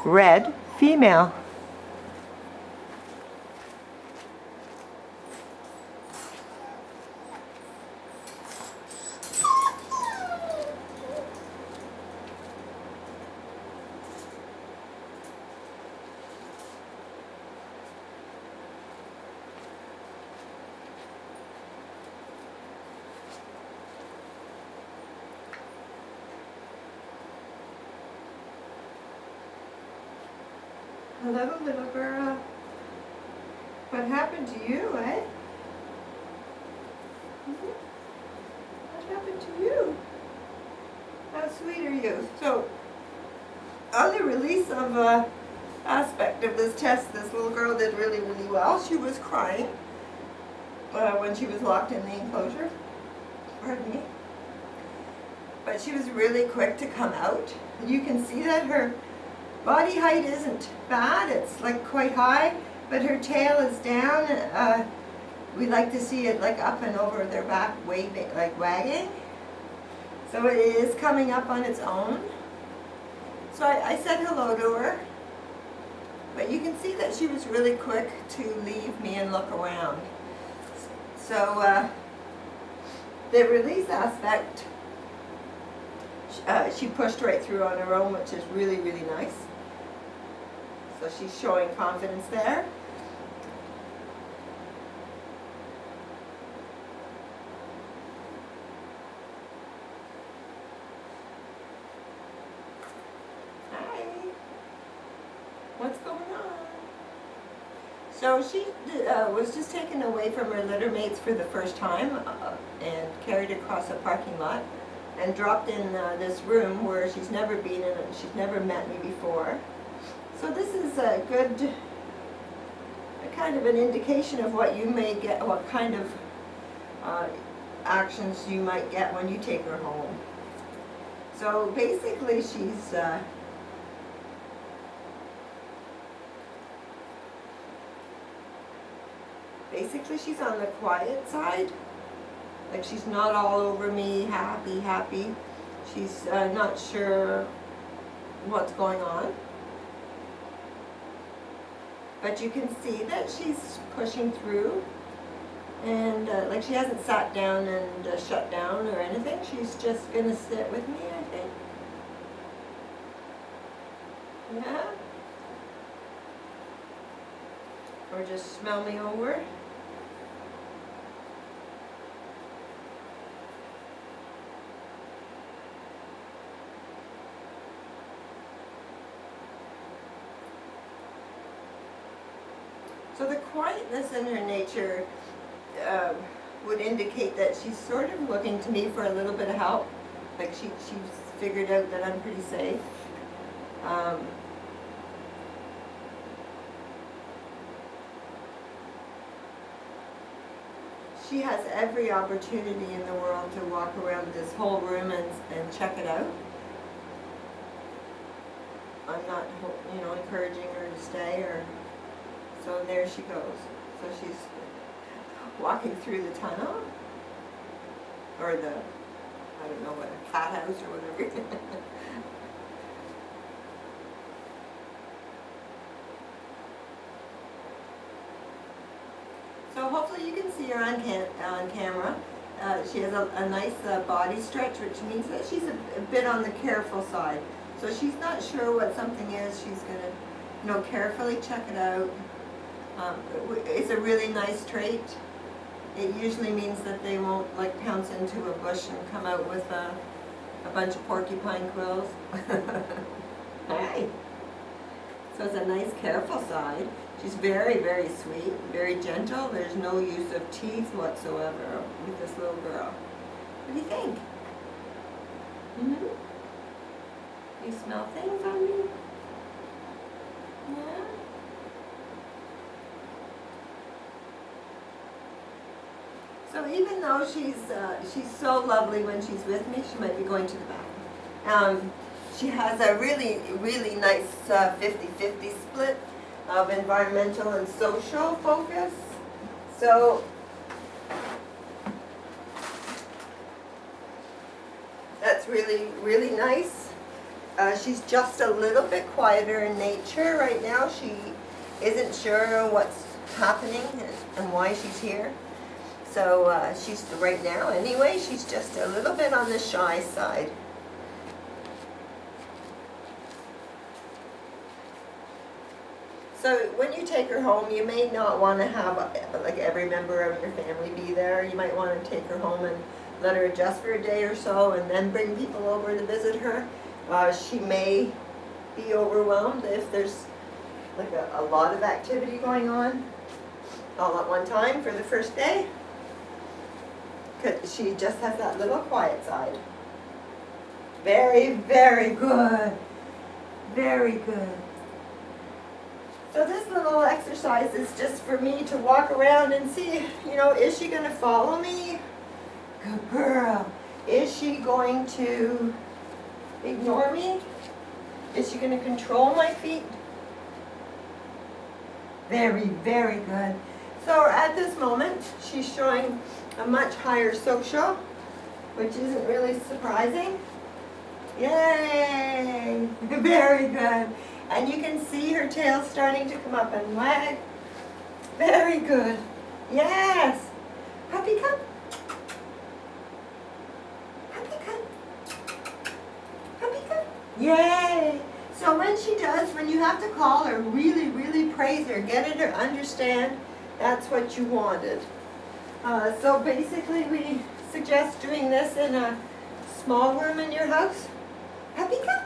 red female. Hello, little girl. What happened to you, eh? What happened to you? How sweet are you? So, on the release of aspect of this test, this little girl did really, really well. She was crying when she was locked in the enclosure. Pardon me. But she was really quick to come out. You can see that her body height isn't bad. It's like quite high, but her tail is down. We like to see it like up and over their back, waving, like wagging. So it is coming up on its own. So I said hello to her, but you can see that she was really quick to leave me and look around. So the release aspect, she pushed right through on her own, which is really, really nice. So she's showing confidence there. Hi. What's going on? So she was just taken away from her litter mates for the first time and carried across a parking lot and dropped in this room where she's never been in and she's never met me before. So this is a good, kind of an indication of what you may get, what kind of actions you might get when you take her home. So basically she's on the quiet side. Like she's not all over me, happy. She's not sure what's going on. But you can see that she's pushing through, and like she hasn't sat down and shut down or anything. She's just gonna sit with me, I think. Yeah. Or just smell me over. So the quietness in her nature would indicate that she's sort of looking to me for a little bit of help. Like she's figured out that I'm pretty safe. She has every opportunity in the world to walk around this whole room and check it out. I'm not, encouraging her to stay or. So there she goes. So she's walking through the tunnel, or the, I don't know what, a cat house or whatever. So hopefully you can see her on camera. She has a nice body stretch, which means that she's a bit on the careful side. So she's not sure what something is. She's going to, carefully check it out. It's a really nice trait. It usually means that they won't like pounce into a bush and come out with a bunch of porcupine quills. Hi. So it's a nice careful side. She's very, very sweet, very gentle. There's no use of teeth whatsoever with this little girl. What do you think? You smell things on me? Yeah? So even though she's so lovely when she's with me, she might be going to the bathroom. She has a really, really nice 50-50 split of environmental and social focus. So that's really, really nice. She's just a little bit quieter in nature right now. She isn't sure what's happening and why she's here. So she's, right now anyway, she's just a little bit on the shy side. So when you take her home, you may not want to have like every member of your family be there. You might want to take her home and let her adjust for a day or so and then bring people over to visit her. She may be overwhelmed if there's like a lot of activity going on all at one time for the first day. Because she just has that little quiet side. Very, very good. Very good. So this little exercise is just for me to walk around and see, you know, is she going to follow me? Good girl. Is she going to ignore me? Is she going to control my feet? Very, very good. So at this moment, she's showing a much higher social, which isn't really surprising. Yay! Very good. And you can see her tail starting to come up and wag. Very good. Yes. Puppy come. Puppy come. Puppy come. Yay. So when she does, when you have to call her, really, really praise her. Get her to understand that's what you wanted. So basically we suggest doing this in a small room in your house. Puppy come.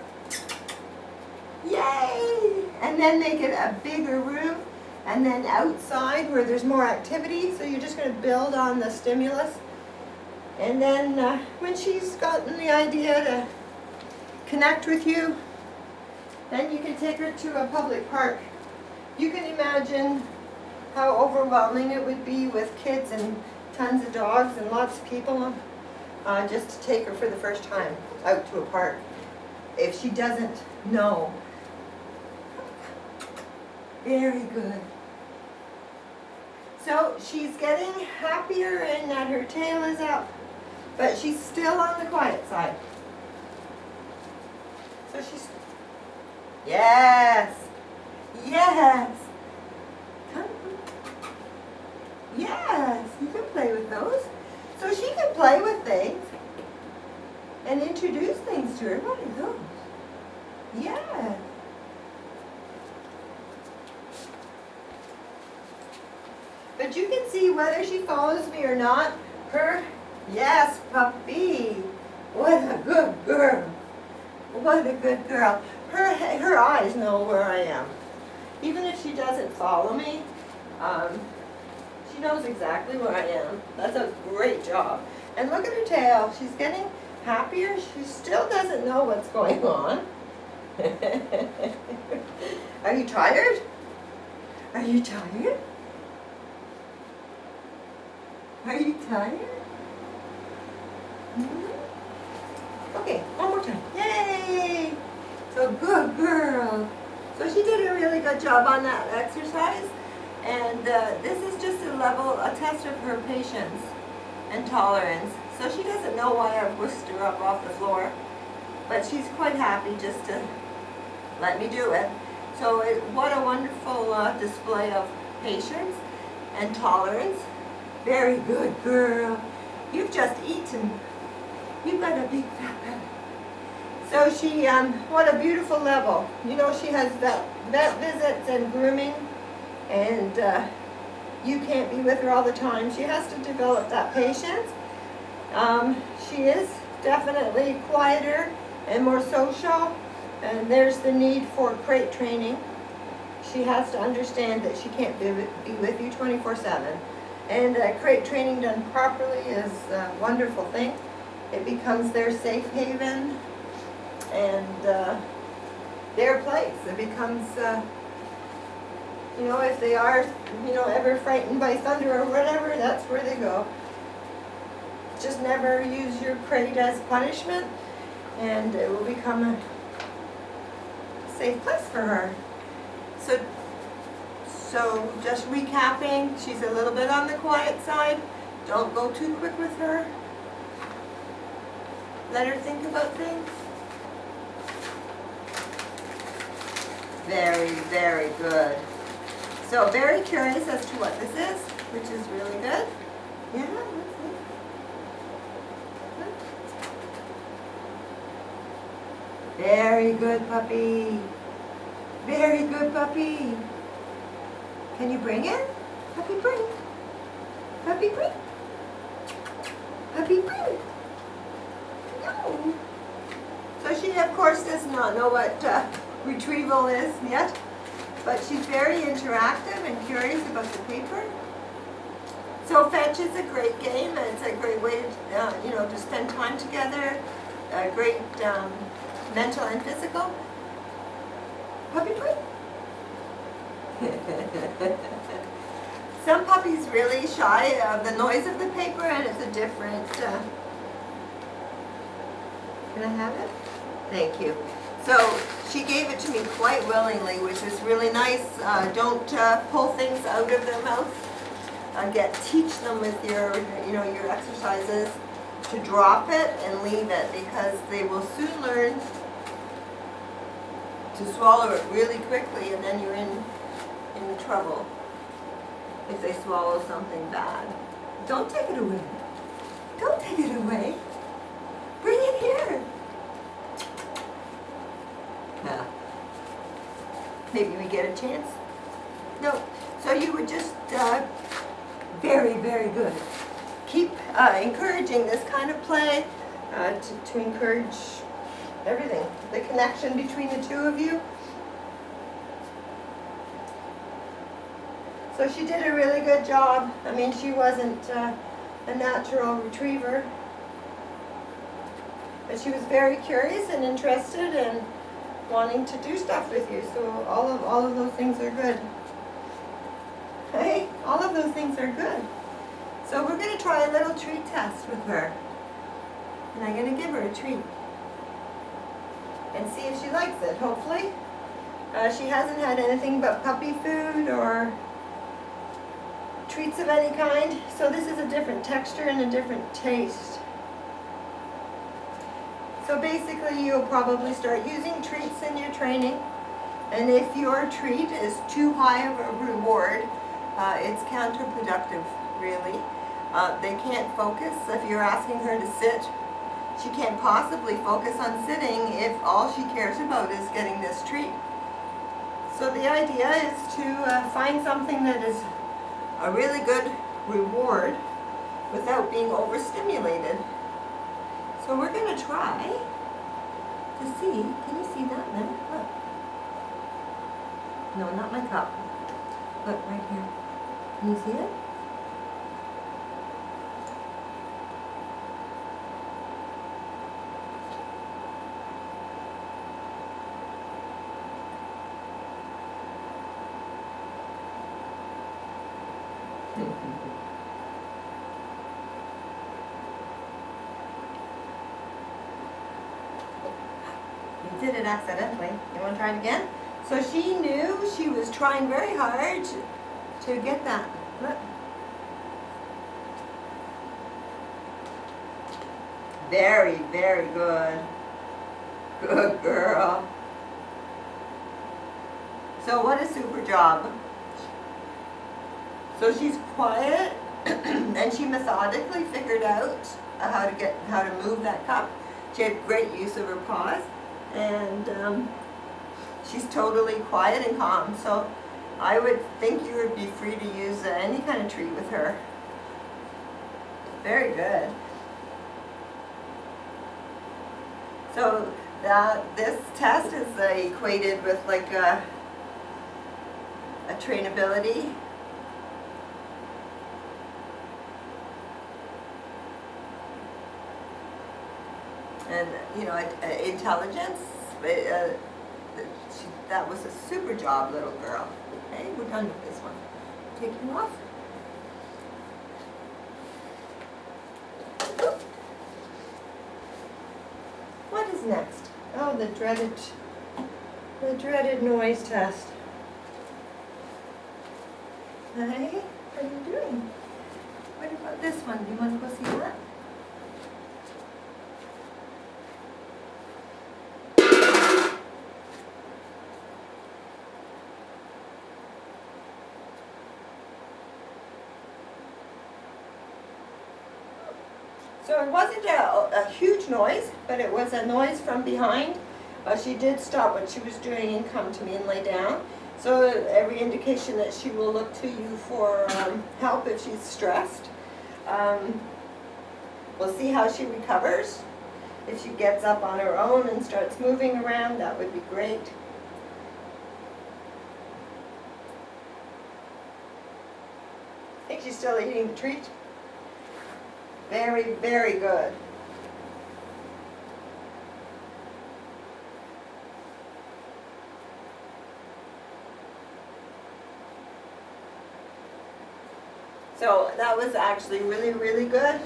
Yay! And then make it a bigger room, and then outside where there's more activity. So you're just going to build on the stimulus. And then when she's gotten the idea to connect with you, then you can take her to a public park. You can imagine how overwhelming it would be with kids and tons of dogs and lots of people just to take her for the first time out to a park. If she doesn't know. Very good. So she's getting happier in that her tail is up, but she's still on the quiet side. So she's, yes, yes, come, yes, you can play with those. So she can play with things and introduce things to her. What are those? Yeah. But you can see whether she follows me or not. Her, yes, puppy. What a good girl. What a good girl. Her eyes know where I am. Even if she doesn't follow me, she knows exactly where I am. That's a great job. And look at her tail. She's getting happier. She still doesn't know what's going on. Are you tired? Are you tired? Are you tired? Okay, one more time. Yay! So good girl. So she did a really good job on that exercise. And this is just a test of her patience and tolerance. So she doesn't know why I whisked her up off the floor. But she's quite happy just to let me do it. So what a wonderful display of patience and tolerance. Very good girl. You've just eaten. You've got a big fat belly. So she, what a beautiful level. You know, she has vet visits and grooming, and you can't be with her all the time. She has to develop that patience. She is definitely quieter and more social, and there's the need for crate training. She has to understand that she can't be with you 24/7. And crate training done properly is a wonderful thing. It becomes their safe haven and their place. It becomes, you know, if they are, you know, ever frightened by thunder or whatever, that's where they go. Just never use your crate as punishment, and it will become a safe place for her. So just recapping, she's a little bit on the quiet side. Don't go too quick with her. Let her think about things. Very, very good. So very curious as to what this is, which is really good. Yeah, let's see. Very good, puppy. Very good, puppy. Can you bring it? Puppy, bring. Puppy, bring. Puppy, bring. No. So she, of course, does not know what retrieval is yet, but she's very interactive and curious about the paper. So fetch is a great game, and it's a great way to, to spend time together. A great mental and physical. Puppy, bring. Some puppies really shy of the noise of the paper, and it's a different. Can I have it? Thank you. So she gave it to me quite willingly, which is really nice. Don't pull things out of their mouth. Teach them with your exercises to drop it and leave it, because they will soon learn to swallow it really quickly, and then you're in trouble if they swallow something bad. Don't take it away. Don't take it away. Bring it here. Yeah. Maybe we get a chance. No. So you would just very, very good. Keep encouraging this kind of play to encourage everything. The connection between the two of you. So she did a really good job. I mean, she wasn't a natural retriever, but she was very curious and interested and wanting to do stuff with you. So all of those things are good. Hey, all of those things are good. So we're going to try a little treat test with her, and I'm going to give her a treat and see if she likes it. Hopefully, she hasn't had anything but puppy food or treats of any kind, so this is a different texture and a different taste. So basically you'll probably start using treats in your training, and if your treat is too high of a reward, it's counterproductive, really. They can't focus. If you're asking her to sit, she can't possibly focus on sitting if all she cares about is getting this treat. So the idea is to find something that is a really good reward without being overstimulated. So we're going to try to see. Can you see that there? Look. No, not my cup. Look right here. Can you see it? You did it accidentally. You want to try it again? So she knew she was trying very hard to get that. Look. Very, very good. Good girl. So what a super job. So she's quiet, and she methodically figured out how to move that cup. She had great use of her paws, and she's totally quiet and calm. So I would think you would be free to use any kind of treat with her. Very good. So this test is equated with like a trainability. And intelligence. That was a super job, little girl. Okay, we're done with this one. Take you off. What is next? Oh, the dreaded noise test. Hey, what are you doing? What about this one? Do you want to go see that? So it wasn't a huge noise, but it was a noise from behind. She did stop what she was doing and come to me and lay down. So every indication that she will look to you for help if she's stressed. We'll see how she recovers. If she gets up on her own and starts moving around, that would be great. I think she's still eating the treat. Very, very good. So that was actually really, really good.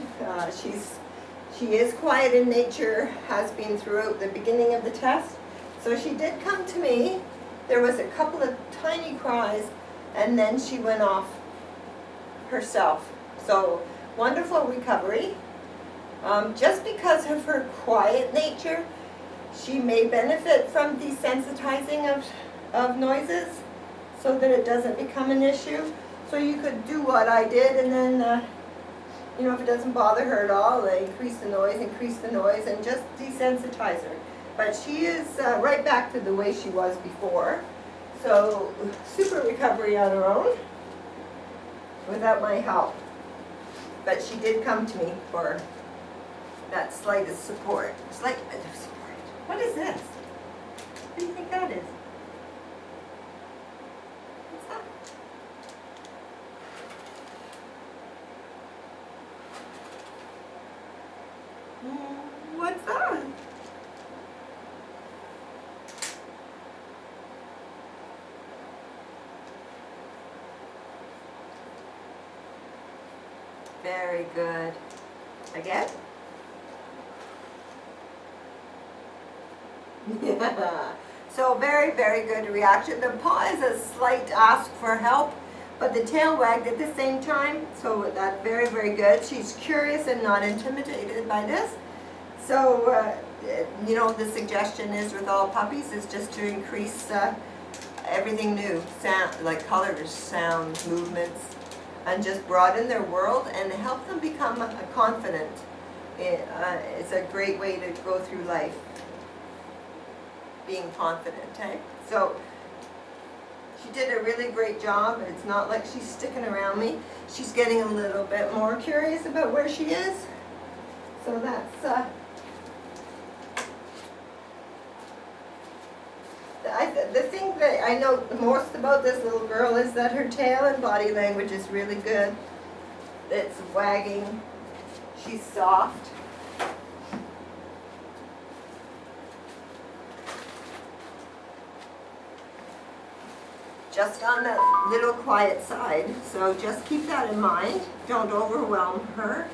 She is quiet in nature, has been throughout the beginning of the test. So she did come to me. There was a couple of tiny cries, and then she went off herself. So wonderful recovery. Just because of her quiet nature, she may benefit from desensitizing of noises so that it doesn't become an issue. So you could do what I did, and then, if it doesn't bother her at all, increase the noise, and just desensitize her. But she is right back to the way she was before. So super recovery on her own without my help. But she did come to me for that slightest support. Slight bit of support. What is this? What do you think that is? What's that? What's that? Very good. Again? Yeah. So very, very good reaction. The paw is a slight ask for help, but the tail wagged at the same time, so that's very, very good. She's curious and not intimidated by this. So, the suggestion is with all puppies is just to increase everything new, sound, like colors, sound, movements, and just broaden their world and help them become confident. It's a great way to go through life, being confident, okay? So she did a really great job. It's not like she's sticking around me. She's getting a little bit more curious about where she is. So that's the thing that I know most about this little girl is that her tail and body language is really good. It's wagging. She's soft. Just on the little quiet side, so just keep that in mind. Don't overwhelm her.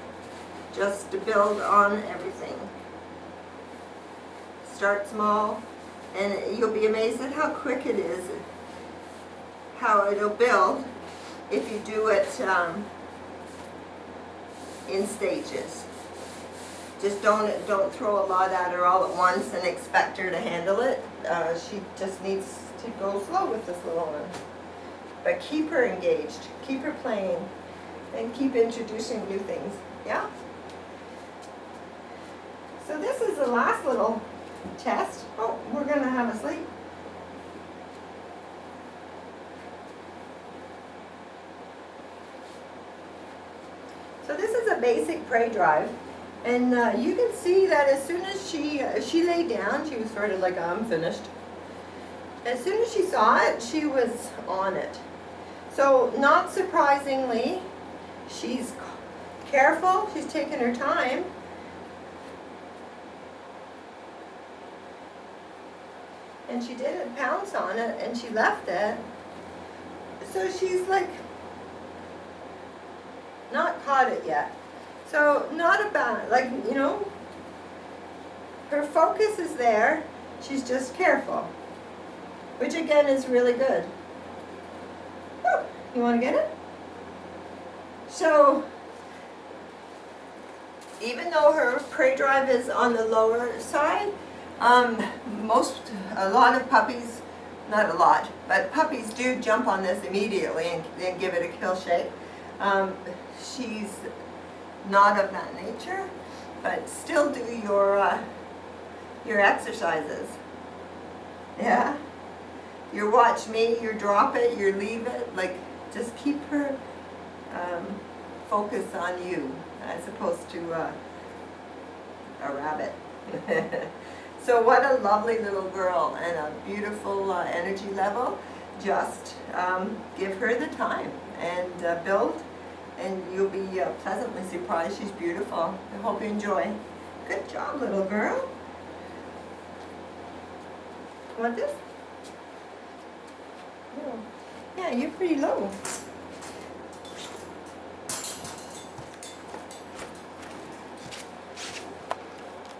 Just to build on everything. Start small, and you'll be amazed at how quick it is, how it'll build if you do it in stages. Just don't throw a lot at her all at once and expect her to handle it. She just needs to go slow with this little one. But keep her engaged, keep her playing, and keep introducing new things. Yeah? So this is the last little test. Oh, we're going to have a sleep. So this is a basic prey drive. And you can see that as soon as she lay down, she was sort of like, I'm finished. As soon as she saw it, she was on it. So not surprisingly, she's careful, she's taking her time. And she didn't pounce on it, and she left it. So she's like, not caught it yet. So not a bad, her focus is there, she's just careful. Which again is really good. Oh, you want to get it? So, even though her prey drive is on the lower side, a lot of puppies, not a lot, but puppies do jump on this immediately and give it a kill shake. She's not of that nature. but still do your exercises. Yeah? You watch me, you drop it, you leave it, like just keep her focus on you as opposed to a rabbit. So what a lovely little girl and a beautiful energy level. Just give her the time and build, and you'll be pleasantly surprised. She's beautiful. I hope you enjoy. Good job, little girl. Want this? No. Yeah, you're pretty low.